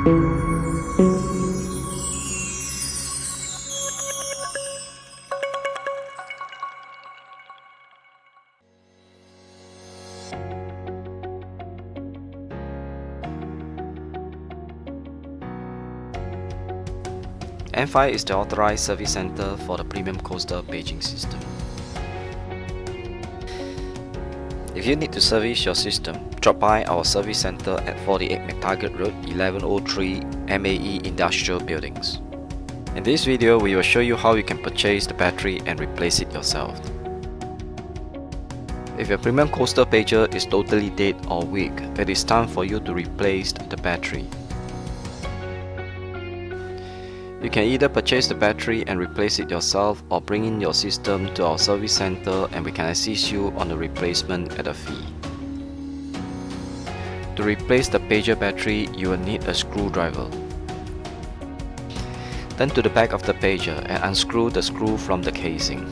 ANTFI is the authorized service center for the Premium Coaster paging system. If you need to service your system, drop by our service center at 48 McTaggart Road, 1103 MAE Industrial Buildings. In this video, we will show you how you can purchase the battery and replace it yourself. If your Premium Coaster pager is totally dead or weak, it is time for you to replace the battery. You can either purchase the battery and replace it yourself or bring in your system to our service center and we can assist you on the replacement at a fee. To replace the pager battery, you will need a screwdriver. Turn to the back of the pager and unscrew the screw from the casing.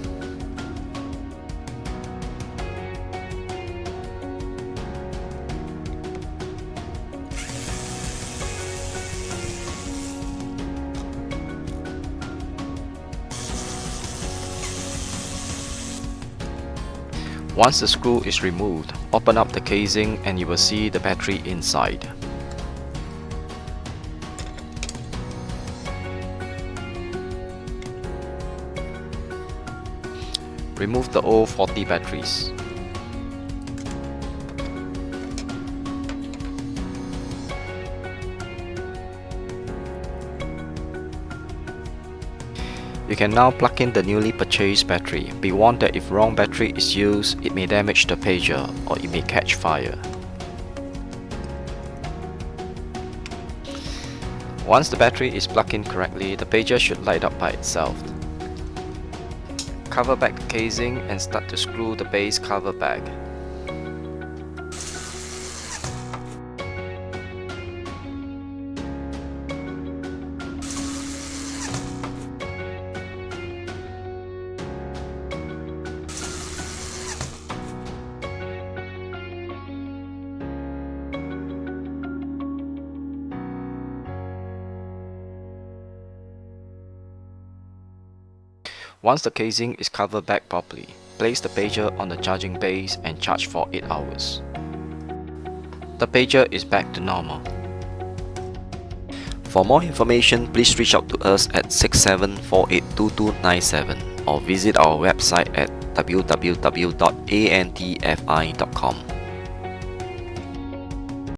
Once the screw is removed, open up the casing and you will see the battery inside. Remove the old 40 batteries. You can now plug in the newly purchased battery. Be warned that if wrong battery is used, it may damage the pager or it may catch fire. Once the battery is plugged in correctly, the pager should light up by itself. Cover back the casing and start to screw the base cover back. Once the casing is covered back properly, place the pager on the charging base and charge for 8 hours. The pager is back to normal. For more information, please reach out to us at 67482297 or visit our website at www.antfi.com.